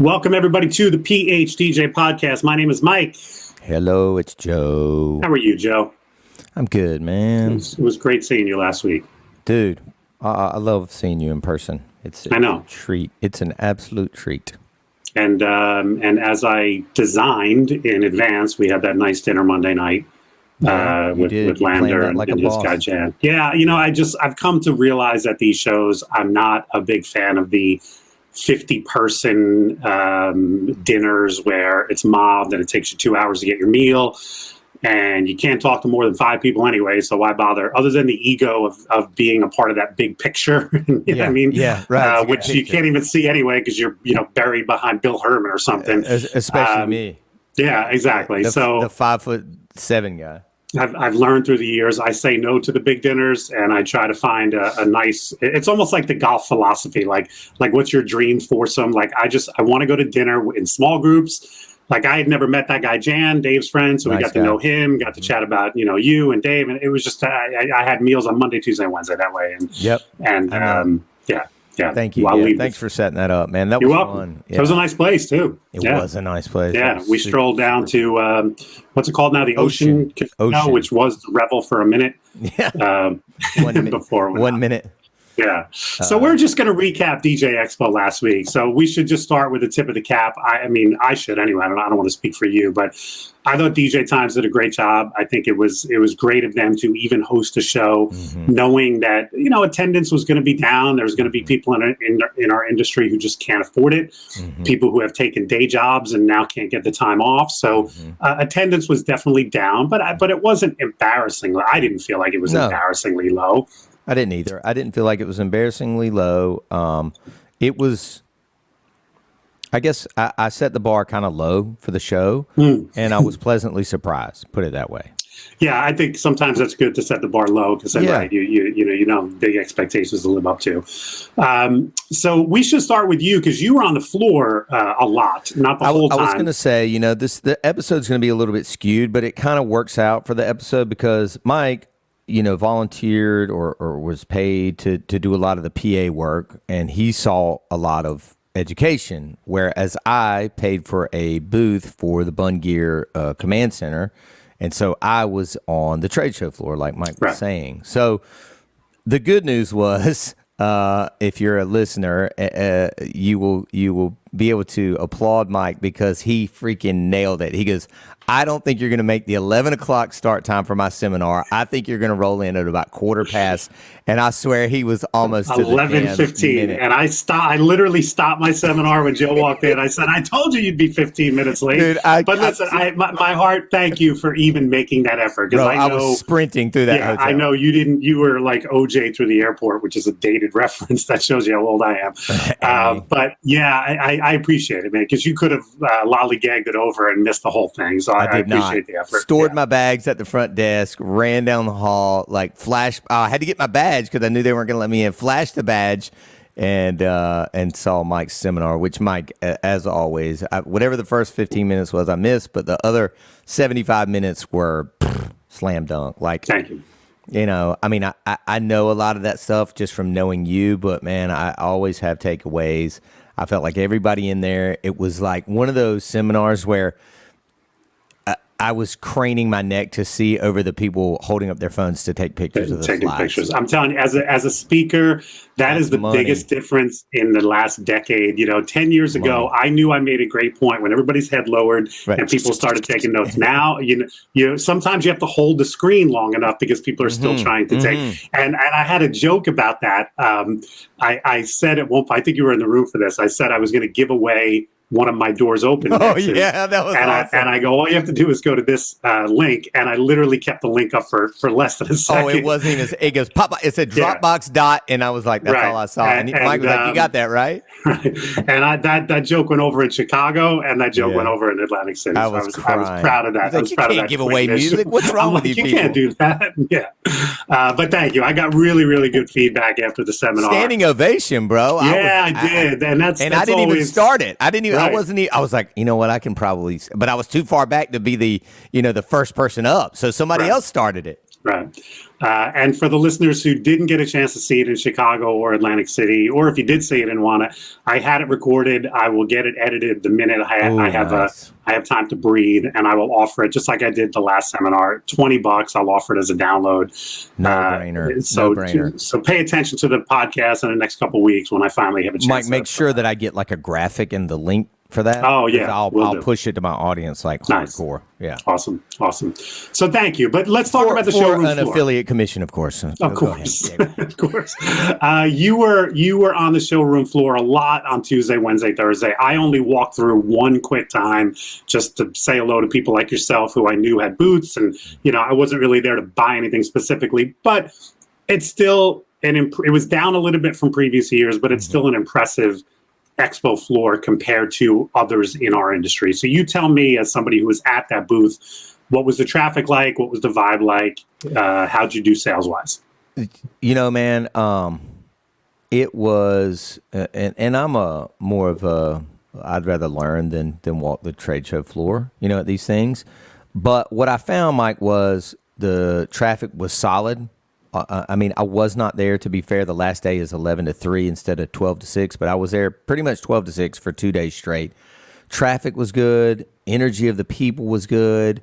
Welcome, everybody, to the PHDJ podcast. My name is Mike. Hello, it's Joe. How are you, Joe? I'm good, man. It was great seeing you last week. Dude, I love seeing you in person. I know. A treat. It's an absolute treat. And as I designed in advance, we had that nice dinner Monday night with Lander and his guy Jan. Yeah, I've come to realize at these shows, I'm not a big fan of the 50-person dinners where it's mobbed and it takes you 2 hours to get your meal. And you can't talk to more than 5 people anyway, so why bother? Other than the ego of being a part of that big picture, you know what I mean? Yeah, right. Which you can't even see anyway because you're buried behind Bill Herman or something. Especially me. Yeah, exactly. The so 5'7" guy. I've learned through the years. I say no to the big dinners, and I try to find a nice. It's almost like the golf philosophy. Like what's your dream foursome? Like I want to go to dinner in small groups. Like I had never met that guy Jan, Dave's friend, so we got to know him, got to chat about you and Dave, and it was just I had meals on Monday, Tuesday, Wednesday that way, and yeah. Thank you. Thanks for setting that up, man. That was fun. Yeah. It was a nice place too. It was a nice place. Yeah, we strolled down to what's it called now? The Ocean, which was the Revel for a minute. Yeah, 1 minute before 1 minute. Yeah. So we're just going to recap DJ Expo last week. So we should just start with the tip of the cap. I mean, I should anyway. I don't want to speak for you, but I thought DJ Times did a great job. I think it was great of them to even host a show, knowing that attendance was going to be down. There's going to be people in our industry who just can't afford it. People who have taken day jobs and now can't get the time off. So attendance was definitely down, but it wasn't embarrassing. I didn't feel like it was embarrassingly low. I didn't either. I didn't feel like it was embarrassingly low. It was, I guess I set the bar kind of low for the show, and I was pleasantly surprised, put it that way. Yeah, I think sometimes that's good to set the bar low because then you big expectations to live up to. So we should start with you because you were on the floor a lot, not the whole time. I was going to say, the episode's going to be a little bit skewed, but it kind of works out for the episode because Mike, volunteered or was paid to do a lot of the PA work, and he saw a lot of education, whereas I paid for a booth for the Bunn Gear Command Center, and so I was on the trade show floor, like Mike was saying. So the good news was, if you're a listener, you will be able to applaud Mike because he freaking nailed it. He goes, I don't think you're going to make the 11 o'clock start time for my seminar. I think you're going to roll in at about 1:15. And I swear he was almost to 11:15. And I literally stopped my seminar when Joe walked in. I said, I told you you'd be 15 minutes late. Dude, my heart, thank you for even making that effort. Bro, I was sprinting through that hotel. I know you were like OJ through the airport, which is a dated reference. That shows you how old I am. But yeah, I appreciate it, man, because you could have lollygagged it over and missed the whole thing. So I appreciate the effort. Stored my bags at the front desk, ran down the hall, I had to get my badge because I knew they weren't going to let me in. Flashed the badge and saw Mike's seminar, which Mike, as always, whatever the first 15 minutes was, I missed, but the other 75 minutes were slam dunk. Thank you. I mean, I know a lot of that stuff just from knowing you, but man, I always have takeaways. I felt like everybody in there, it was like one of those seminars where I was craning my neck to see over the people holding up their phones to take pictures of the slides. Pictures. I'm telling you, as a speaker, that's the biggest difference in the last decade. 10 years ago, I knew I made a great point when everybody's head lowered and people started taking notes. Now, sometimes you have to hold the screen long enough because people are still trying to take. And I had a joke about that. I said at one point, I think you were in the room for this. I said I was going to give away one of my doors open. Oh, yeah, that was awesome. And I go, all you have to do is go to this link. And I literally kept the link up for less than a second. Oh, it wasn't even, it goes, pop, it said Dropbox dot, and I was like, that's all I saw. And Mike was like, you got that, right? And that joke went over in Chicago, and that joke went over in Atlantic City. I was proud of that. I was proud of that. You can't give away music. What's wrong with you people? You can't do that. Yeah. But thank you. I got really, really good feedback after the seminar. Standing ovation, bro. I did. And I didn't even start it. I was like, you know what? I can probably, but I was too far back to be the first person up. So somebody else started it. Right. And for the listeners who didn't get a chance to see it in Chicago or Atlantic City, or if you did see it and want it, I had it recorded. I will get it edited the minute I have time to breathe, and I will offer it just like I did the last seminar. $20. I'll offer it as a download. No brainer. So, no brainer. So pay attention to the podcast in the next couple of weeks when I finally have a chance. Mike, make sure that I get like a graphic and the link for that. Oh yeah, I'll push it to my audience like hardcore. Yeah, awesome. So thank you. But let's talk about the showroom an floor. Affiliate commission, of course. Of course, of course. You were on the showroom floor a lot on Tuesday, Wednesday, Thursday. I only walked through one quick time just to say hello to people like yourself who I knew had booths, and I wasn't really there to buy anything specifically, but it's still it was down a little bit from previous years, but it's still an impressive expo floor compared to others in our industry. So you tell me, as somebody who was at that booth, what was the traffic like? What was the vibe like? How'd you do sales wise? Man, it was, and I'm more of a, I'd rather learn than walk the trade show floor, at these things. But what I found, Mike, was the traffic was solid. I was not there, to be fair. The last day is 11 to 3 instead of 12 to 6, but I was there pretty much 12 to 6 for 2 days straight. Traffic was good. Energy of the people was good.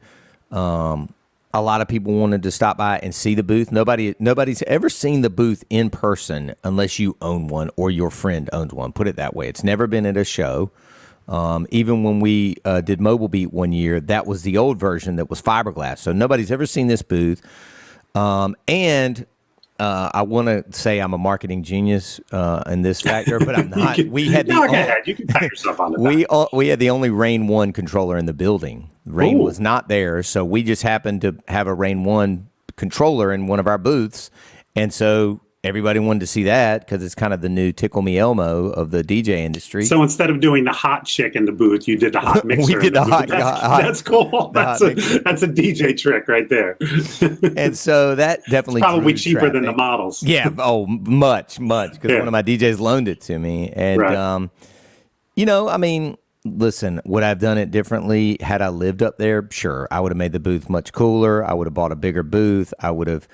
A lot of people wanted to stop by and see the booth. Nobody's ever seen the booth in person unless you own one or your friend owns one. Put it that way. It's never been at a show. Even when we did Mobile Beat one year, that was the old version that was fiberglass. So nobody's ever seen this booth. And I want to say I'm a marketing genius in this factor, but I'm not. Go ahead. You can pat yourself on the back. We had the only Rain 1 controller in the building. Rain was not there, so we just happened to have a Rain 1 controller in one of our booths, and so everybody wanted to see that because it's kind of the new Tickle Me Elmo of the DJ industry. So instead of doing the hot chick in the booth, you did the hot mixer. We did the hot. That's cool. That's a DJ trick right there. And so that definitely probably cheaper than the models. Yeah. Oh, much because one of my DJs loaned it to me, and listen, would I have done it differently had I lived up there? Sure, I would have made the booth much cooler. I would have bought a bigger booth. I would have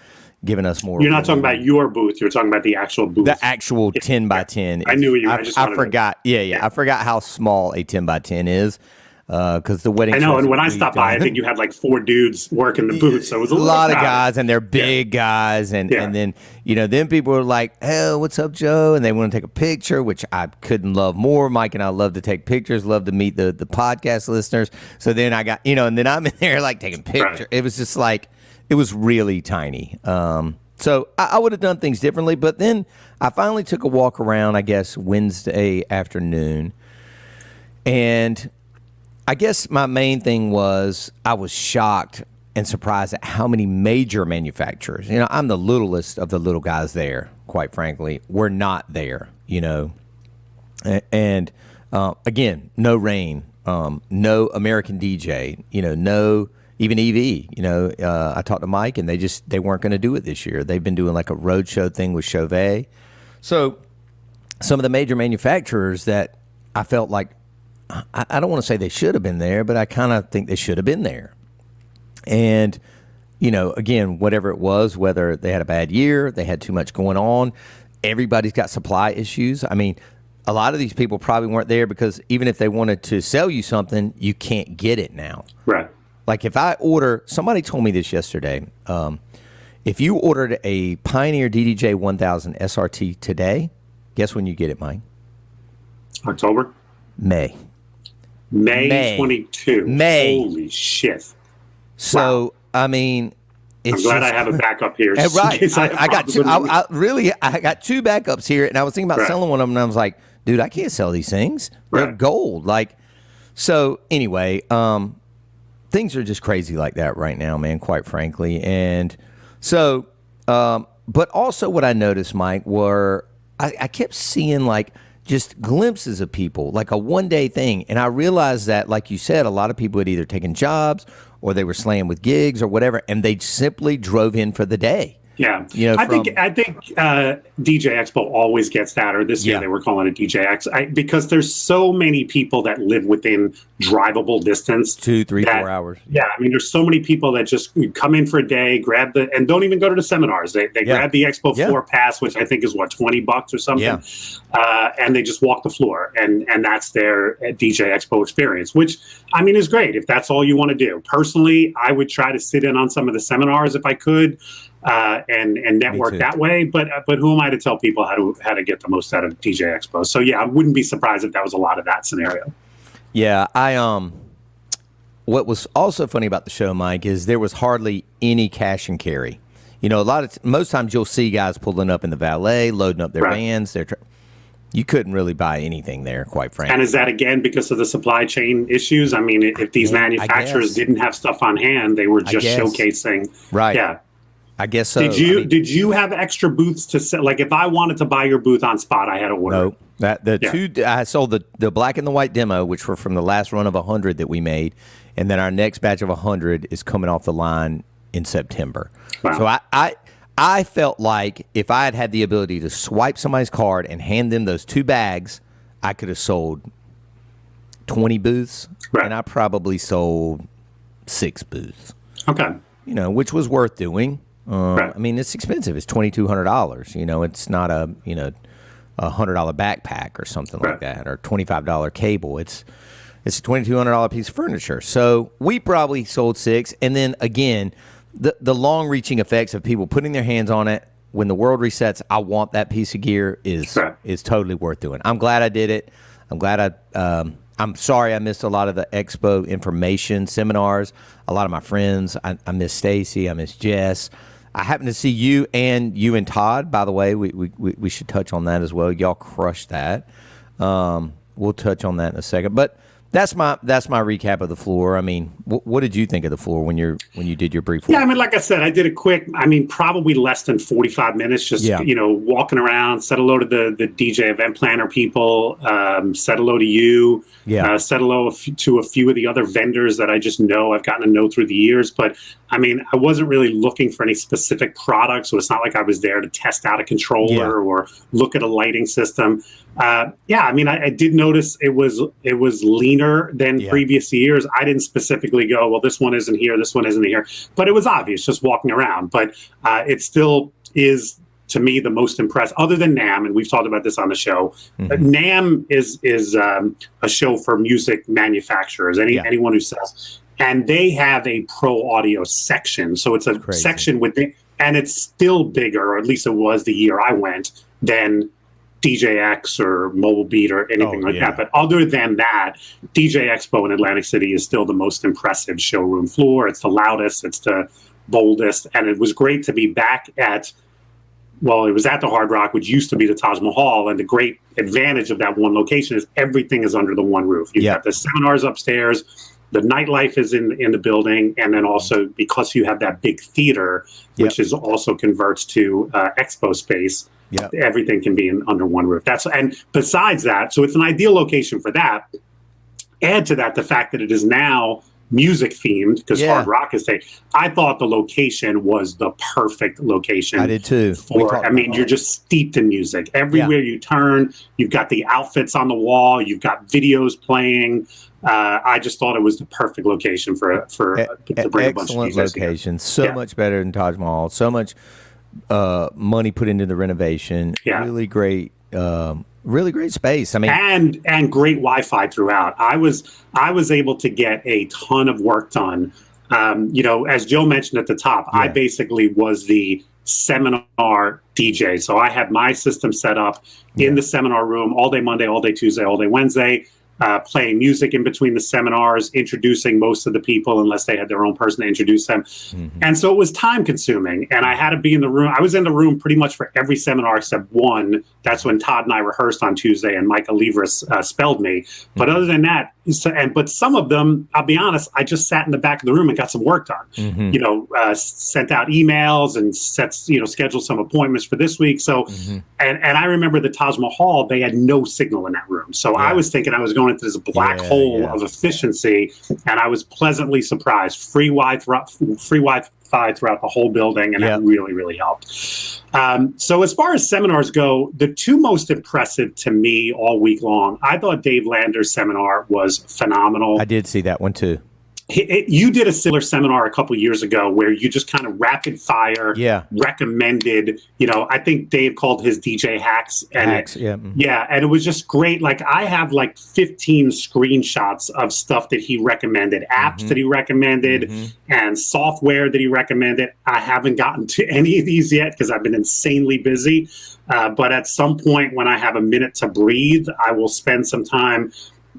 given us more. You're not talking about your booth. You're talking about the actual booth. The actual 10 by 10. I knew you. I forgot. I forgot how small a 10 by 10 is. Because the wedding. I know, and when I stopped by, I think you had like 4 dudes working the booth, so it was a lot of guys, and they're big guys, and then then people were like, "Oh, what's up, Joe?" And they want to take a picture, which I couldn't love more. Mike and I love to take pictures, love to meet the podcast listeners. So then I got and then I'm in there like taking pictures. Right. It was just like it was really tiny. So I would have done things differently, but then I finally took a walk around, I guess Wednesday afternoon, and I guess my main thing was I was shocked and surprised at how many major manufacturers, I'm the littlest of the little guys there, quite frankly, were not there, And again, no Rain, no American DJ, no even EV. I talked to Mike and they weren't going to do it this year. They've been doing like a roadshow thing with Chauvet. So some of the major manufacturers that I felt like, I don't want to say they should have been there, but I kind of think they should have been there. And, again, whatever it was, whether they had a bad year, they had too much going on, everybody's got supply issues. I mean, a lot of these people probably weren't there because even if they wanted to sell you something, you can't get it now. Right. Like if I somebody told me this yesterday, if you ordered a Pioneer DDJ 1000 SRT today, guess when you get it, Mike? October? May 22. May. Holy shit. So, wow. I mean, I'm glad I have a backup here. Right. I got two. I got 2 backups here, and I was thinking about selling one of them, and I was like, dude, I can't sell these things. They're gold. So anyway, things are just crazy like that right now, man, quite frankly. And so, but also what I noticed, Mike, were I kept seeing just glimpses of people, like a one-day thing. And I realized that, like you said, a lot of people had either taken jobs or they were slaying with gigs or whatever, and they simply drove in for the day. Yeah, You know, I think DJ Expo always gets that, or this year they were calling it DJX, because there's so many people that live within drivable distance, 2, 3, 4 hours. Yeah, I mean, there's so many people that just come in for a day, grab and don't even go to the seminars. They grab the Expo floor pass, which I think is what, $20 or something, and they just walk the floor, and that's their DJ Expo experience, which I mean is great if that's all you want to do. Personally, I would try to sit in on some of the seminars if I could. And network that way, but who am I to tell people how to get the most out of DJ Expo? So yeah, I wouldn't be surprised if that was a lot of that scenario. Yeah, what was also funny about the show, Mike, is there was hardly any cash and carry. You know, most times you'll see guys pulling up in the valet, loading up their vans. You couldn't really buy anything there, quite frankly. And is that again because of the supply chain issues? I mean, if these manufacturers didn't have stuff on hand, they were just showcasing. Right. Yeah. I guess so. Did you have extra booths to sell? Like if I wanted to buy your booth on spot, I had to order. No, I sold the black and the white demo, which were from the last run of 100 that we made, and then our next batch of 100 is coming off the line in September. Wow. So I felt like if I had the ability to swipe somebody's card and hand them those 2 bags, I could have sold 20 booths, and I probably sold 6 booths. Okay. You know, which was worth doing. I mean, it's expensive. It's $2,200. You know, it's not a $100 backpack or something like that, or $25 cable. It's a $2,200 piece of furniture. So we probably sold 6. And then again, the long-reaching effects of people putting their hands on it when the world resets. I want that piece of gear is totally worth doing. I'm glad I did it. I'm glad I'm sorry I missed a lot of the Expo information seminars. A lot of my friends. I miss Stacy. I miss Jess. I happened to see you and Todd, by the way. We should touch on that as well. Y'all crushed that. We'll touch on that in a second. But that's my recap of the floor. I mean, what did you think of the floor when you did your brief? Yeah, I mean, like I said, I did a quick. I mean, probably less than 45 minutes. Just walking around, said hello to the DJ event planner people. Said hello to you. Yeah. Said hello to a few of the other vendors that I just know. I've gotten to know through the years. But I mean, I wasn't really looking for any specific product, so it's not like I was there to test out a controller or look at a lighting system. I mean, I did notice it was leaner than previous years. I didn't specifically go, well, this one isn't here, this one isn't here, but it was obvious just walking around. But it still is, to me, the most impressive, other than NAMM, and we've talked about this on the show. NAMM is a show for music manufacturers, anyone who sells, and they have a pro audio section. So it's a section within, and it's still bigger, or at least it was the year I went, than DJX or Mobile Beat or anything like that. But other than that, DJ Expo in Atlantic City is still the most impressive showroom floor. It's the loudest, it's the boldest, and it was great to be back at, well, it was at the Hard Rock, which used to be the Taj Mahal, and the great advantage of that one location is everything is under the one roof. You've got the seminars upstairs, the nightlife is in the building, and then also because you have that big theater, which is also converts to expo space, everything can be under one roof. And besides that, so it's an ideal location for that. Add to that the fact that it is now music themed, because Hard Rock is taken. I thought the location was the perfect location. I did too. You're just steeped in music. Everywhere you turn, you've got the outfits on the wall, you've got videos playing. I just thought it was the perfect location to bring a bunch of DJs location. So much better than Taj Mahal. So much money put into the renovation. Really great space. I mean, and great Wi-Fi throughout. I was able to get a ton of work done. As Joe mentioned at the top, I basically was the seminar DJ. So I had my system set up in the seminar room all day Monday, all day Tuesday, all day Wednesday. Playing music in between the seminars, introducing most of the people unless they had their own person to introduce them. And so it was time consuming, and I had to be in the room. I was in the room pretty much for every seminar except one. That's when Todd and I rehearsed on Tuesday and Mike Olivris spelled me. But other than that, but some of them, I'll be honest, I just sat in the back of the room and got some work done. Sent out emails and scheduled some appointments for this week. So, and I remember the Taj Mahal, they had no signal in that room. So I was thinking I was going into this black hole of efficiency, and I was pleasantly surprised. Free Wi-Fi throughout the whole building, and that really, really helped. So as far as seminars go, the two most impressive to me all week long, I thought Dave Lander's seminar was phenomenal. I did see that one too. You did a similar seminar a couple years ago where you just kind of rapid fire recommended, I think Dave called his DJ hacks. And and it was just great. Like I have like 15 screenshots of stuff that he recommended, apps that he recommended and software that he recommended. I haven't gotten to any of these yet because I've been insanely busy. But at some point when I have a minute to breathe, I will spend some time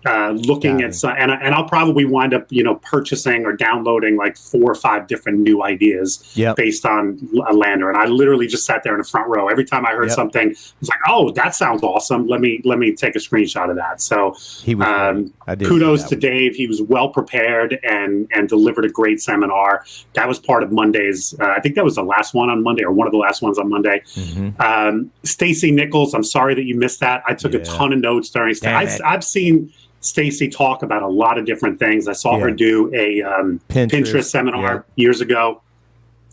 looking at some, and I'll probably wind up, purchasing or downloading like 4 or 5 different new ideas based on a Lander. And I literally just sat there in the front row. Every time I heard something, it's like, oh, that sounds awesome. Let me take a screenshot of that. So he was kudos to Dave. He was well prepared and delivered a great seminar. That was part of Monday's. I think that was the last one on Monday, or one of the last ones on Monday. Stacey Nichols, I'm sorry that you missed that. I took a ton of notes during. I've seen Stacey talk about a lot of different things. I saw her do a Pinterest seminar years ago.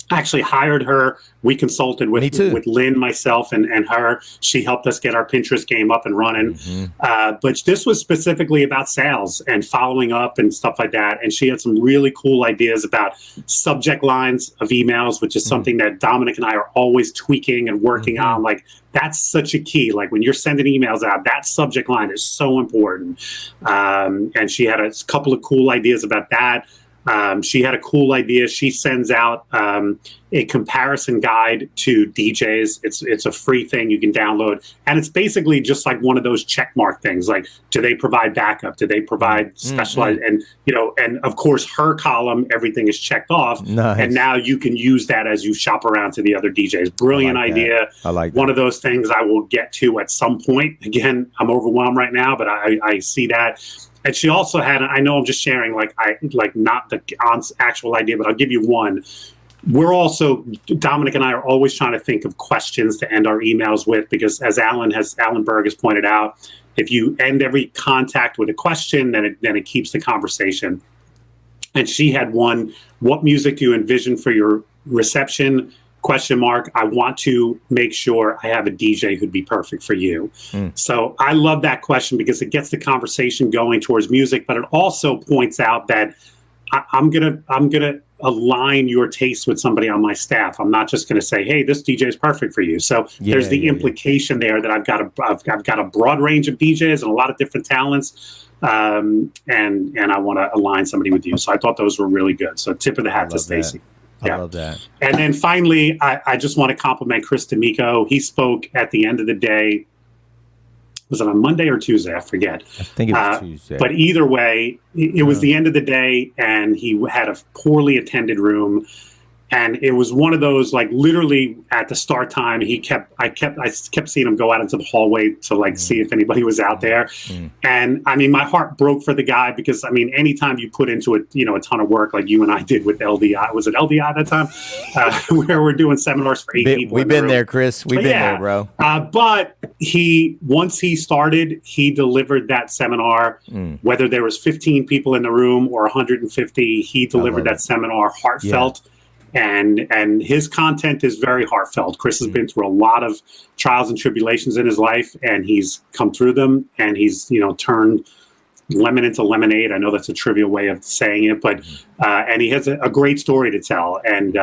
I actually hired her. We consulted with Lynn, myself, and her. She helped us get our Pinterest game up and running. But this was specifically about sales and following up and stuff like that. And she had some really cool ideas about subject lines of emails, which is something that Dominic and I are always tweaking and working on. Like, that's such a key. Like, when you're sending emails out, that subject line is so important. And she had a couple of cool ideas about that. She had a cool idea. She sends out a comparison guide to DJs. It's a free thing you can download. And it's basically just like one of those check mark things. Like, do they provide backup? Do they provide specialized? And, and of course, her column, everything is checked off. Nice. And now you can use that as you shop around to the other DJs. Brilliant idea. I like one of those things I will get to at some point. Again, I'm overwhelmed right now, but I see that. And she also had, I know I'm just sharing, not the actual idea, but I'll give you one. We're also, Dominic and I are always trying to think of questions to end our emails with, because as Alan Berg has pointed out, if you end every contact with a question, then it keeps the conversation. And she had one: what music do you envision for your reception? ? I want to make sure I have a DJ who'd be perfect for you. So I love that question because it gets the conversation going towards music, but it also points out that I'm gonna align your taste with somebody on my staff. I'm not just gonna say, hey, this DJ is perfect for you. So there's the implication there that I've got a broad range of DJs and a lot of different talents. And I want to align somebody with you. So I thought those were really good. So tip of the hat to Stacey. I love that. And then finally, I just want to compliment Chris Tamiko. He spoke at the end of the day. Was it on Monday or Tuesday? I forget. I think it was Tuesday. But either way, it was the end of the day, and he had a poorly attended room. And it was one of those, like, literally at the start time, I kept seeing him go out into the hallway to see if anybody was out there. And I mean, my heart broke for the guy because, I mean, anytime you put into it, a ton of work like you and I did with LDI, was it LDI at that time? Where we're doing seminars for 8 people. We've been there, Chris. We've been there, bro. But once he started, he delivered that seminar, whether there was 15 people in the room or 150, he delivered that seminar heartfelt. And his content is very heartfelt. Chris has been through a lot of trials and tribulations in his life, and he's come through them, and he's, turned lemon into lemonade. I know that's a trivial way of saying it, but and he has a great story to tell, and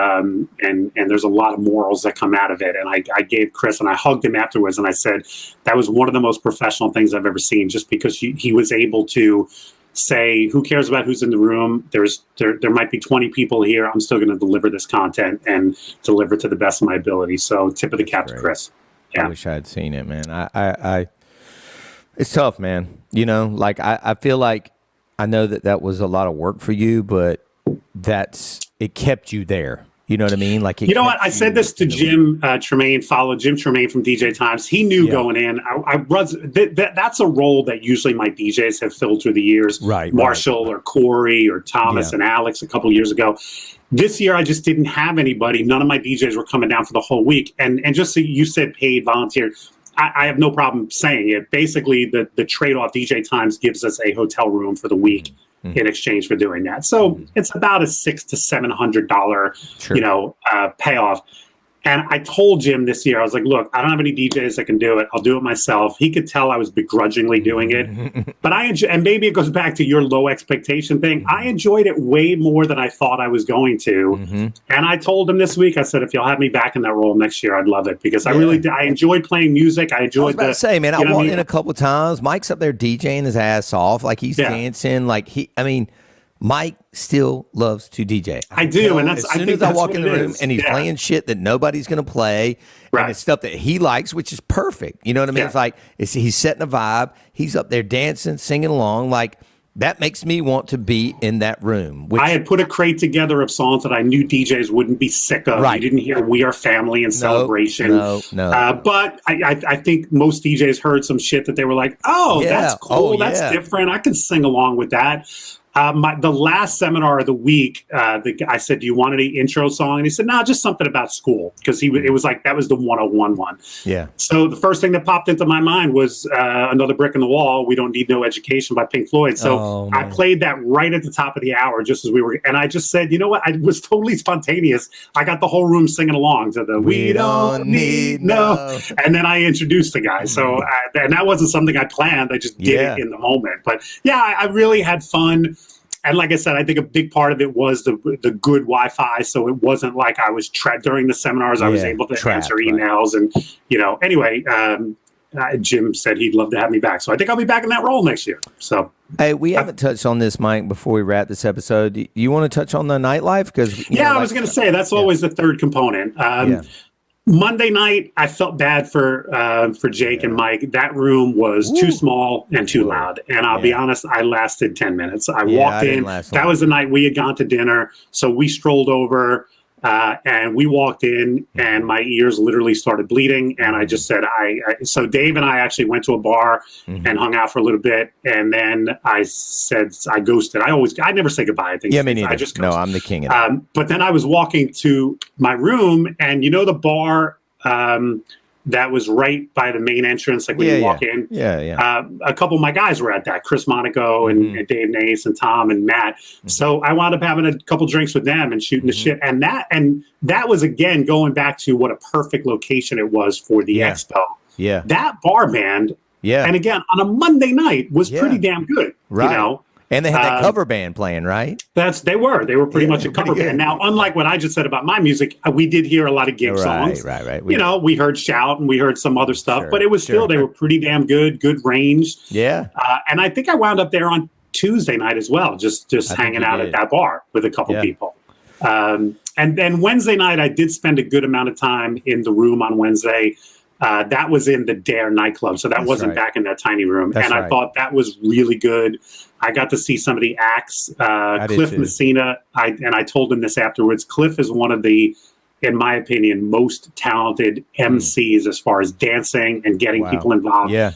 there's a lot of morals that come out of it. And I gave Chris, and I hugged him afterwards, and I said that was one of the most professional things I've ever seen, just because he was able to say, who cares about who's in the room? There might be 20 people here. I'm still going to deliver this content and deliver to the best of my ability. So tip of the cap to Chris. I wish I had seen it, man. I it's tough, man. I feel like I know that was a lot of work for you, but it kept you there. You know what I mean? Like, you know what? I said this to Jim Tremaine, Jim Tremaine from DJ Times. He knew going in. That's a role that usually my DJs have filled through the years. Right. Marshall or Corey or Thomas and Alex a couple of years ago. This year, I just didn't have anybody. None of my DJs were coming down for the whole week. And just so you said paid volunteer, I have no problem saying it. Basically, the trade-off, DJ Times gives us a hotel room for the week in exchange for doing that. So it's about a $600 to $700, payoff. And I told Jim this year, I was like, look, I don't have any DJs that can do it. I'll do it myself. He could tell I was begrudgingly doing it. But I enjoy, and maybe it goes back to your low expectation thing. I enjoyed it way more than I thought I was going to. And I told him this week, I said, if you'll have me back in that role next year, I'd love it. Because I really did. I enjoyed playing music. I enjoyed I say, man, I walked in a couple of times. Mike's up there DJing his ass off. Like he's dancing. Like Mike still loves to DJ. I do, and that's as soon as I walk in the room and he's playing shit that nobody's going to play, and it's stuff that he likes, which is perfect. You know what I mean? It's like he's setting a vibe. He's up there dancing, singing along. Like that makes me want to be in that room. I had put a crate together of songs that I knew DJs wouldn't be sick of. You didn't hear "We Are Family" and "Celebration." No. But I think most DJs heard some shit that they were like, "Oh, that's cool. That's different. I can sing along with that." The last seminar of the week, I said, do you want any intro song? And he said, no, just something about school. Because it was like, that was the 101 one. Yeah. So the first thing that popped into my mind was Another Brick in the Wall, We Don't Need No Education by Pink Floyd. So I played that right at the top of the hour, just as we were. And I just said, you know what? I was totally spontaneous. I got the whole room singing along to the We Don't Need No. And then I introduced the guy. So, and that wasn't something I planned. I just did it in the moment. But yeah, I really had fun. And like I said, I think a big part of it was the good Wi-Fi. So it wasn't like I was trapped during the seminars. I was able to answer emails. And, anyway, Jim said he'd love to have me back. So I think I'll be back in that role next year. So, hey, we haven't touched on this, Mike, before we wrap this episode. Do you want to touch on the nightlife? Because I was going to say that's always the third component. Monday night, I felt bad for Jake and Mike. That room was too small and too loud. And I'll be honest, I lasted 10 minutes. I walked in. That was the night we had gone to dinner. So we strolled over and we walked in and my ears literally started bleeding. And I just said, so Dave and I actually went to a bar and hung out for a little bit. And then I said, I ghosted. I never say goodbye. I think. Yeah, me neither. I just ghosted. No, I'm the king of that. But then I was walking to my room and the bar that was right by the main entrance, like when you walk in. A couple of my guys were at that, Chris Monaco and Dave Nace and Tom and Matt. So I wound up having a couple drinks with them and shooting the shit. And that was, again, going back to what a perfect location it was for the Expo. Yeah. That bar band, and again, on a Monday night was pretty damn good, And they had that cover band playing, right? They were pretty much a cover band. Now, unlike what I just said about my music, we did hear a lot of gig songs. Right. We heard Shout and we heard some other stuff, but it was still, they were pretty damn good range. Yeah. And I think I wound up there on Tuesday night as well, just hanging out at that bar with a couple people. And then Wednesday night, I did spend a good amount of time in the room on Wednesday. That was in the Dare nightclub, so that wasn't back in that tiny room. I thought that was really good. I got to see some of the acts. Cliff Messina, I told him this afterwards. Cliff is one of the, in my opinion, most talented MCs as far as dancing and getting people involved. Yeah,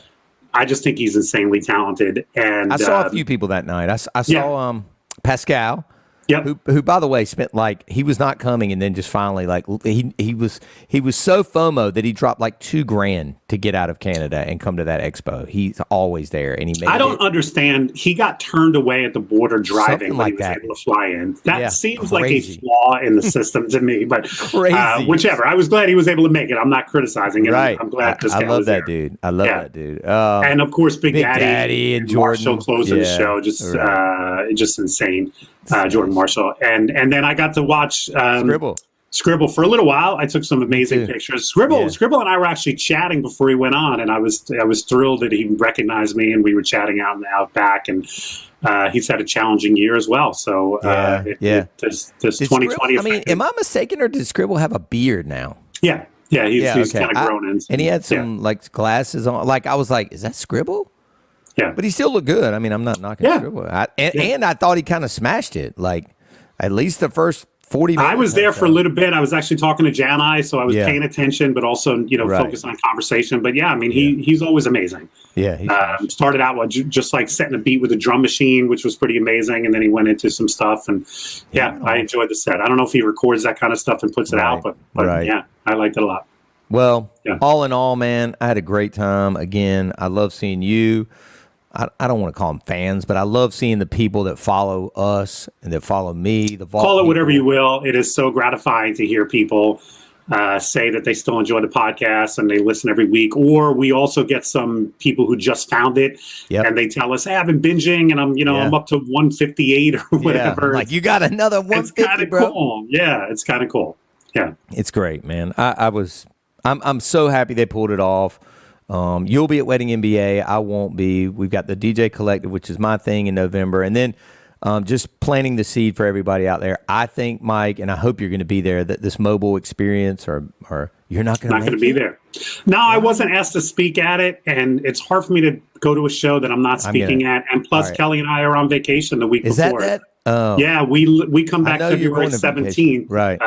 I just think he's insanely talented. And I saw a few people that night. I saw Pascal. Yep. Who, by the way, spent he was not coming, and then just finally he was so FOMO that he dropped like $2,000 to get out of Canada and come to that expo. He's always there, and he made. I don't understand. He got turned away at the border driving when he was able to fly in. That seems crazy. Like a flaw in the system to me, but whichever. I was glad he was able to make it. I'm not criticizing it. Right. I'm glad this guy I love was that there. dude. I love that dude. And of course, Big Daddy and Jordan Marshall closing the show. Just insane. Jordan Marshall, and then I got to watch Scribble for a little while. I took some amazing pictures. Scribble and I were actually chatting before he went on, and I was thrilled that he recognized me, and we were chatting out back, and he's had a challenging year as well. So there's 2020. I mean, am I mistaken, or does Scribble have a beard now? Yeah, he's kind of grown in, and he had some glasses on. Like I was like, is that Scribble? Yeah, but he still looked good. I mean, I'm not knocking Scribble. And I thought he kind of smashed it. Like at least the first 40 minutes. I was there for a little bit. I was actually talking to Janai, so I was paying attention, but also focused on conversation. But I mean, he's always amazing. Yeah, he started out just like setting a beat with a drum machine, which was pretty amazing, and then he went into some stuff. And I enjoyed the set. I don't know if he records that kind of stuff and puts it out, but I liked it a lot. Well, all in all, man, I had a great time. Again, I love seeing you. I don't want to call them fans, but I love seeing the people that follow us and that follow me. The Vault Call it whatever people. you will. It is so gratifying to hear people say that they still enjoy the podcast and they listen every week. Or we also get some people who just found it and they tell us, "Hey, I've been binging and I'm up to 158 or whatever." Yeah. Like, you got another 150, it's kind of cool. Yeah, it's kind of cool. Yeah, it's great, man. I'm so happy they pulled it off. You'll be at Wedding MBA. I won't be. We've got the DJ Collective, which is my thing in November. And then just planting the seed for everybody out there. I think, Mike, and I hope you're going to be there, that this mobile experience or you're not going to be there. No, I wasn't asked to speak at it. And it's hard for me to go to a show that I'm not speaking at. And plus, Kelly and I are on vacation the week before. Is that? Oh. Yeah, we come back February 17th. Right.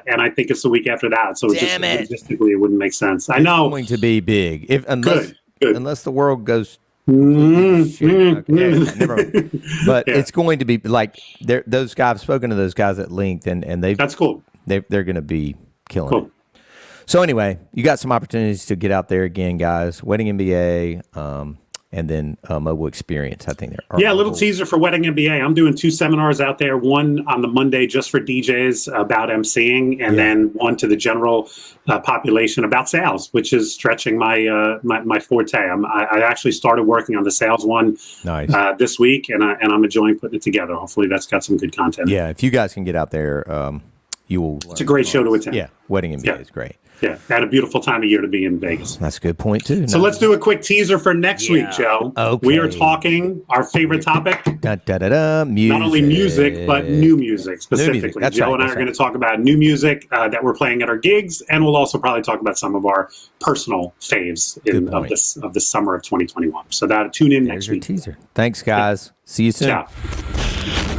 And I think it's the week after that. So logistically, it wouldn't make sense. I know. It's going to be big. Unless the world goes shit. Never mind. But it's going to be like those guys. I've spoken to those guys at length, and that's cool. They're going to be killing it. So anyway, you got some opportunities to get out there again, guys. Wedding MBA, and then mobile experience. I think a little teaser for Wedding MBA. I'm doing 2 seminars out there. One on the Monday just for DJs about emceeing, and then one to the general population about sales, which is stretching my forte. I actually started working on the sales one this week, and I'm enjoying putting it together. Hopefully, that's got some good content. Yeah, if you guys can get out there, you will. It's a great show to attend. Yeah, Wedding MBA is great. Yeah, had a beautiful time of year to be in Vegas. That's a good point, too. So let's do a quick teaser for next week, Joe. Okay. We are talking our favorite topic. Music. Not only music, but new music specifically. New music. Joe and I are going to talk about new music that we're playing at our gigs, and we'll also probably talk about some of our personal faves of the summer of 2021. So tune in next week. Teaser. Thanks, guys. See you soon. Ciao.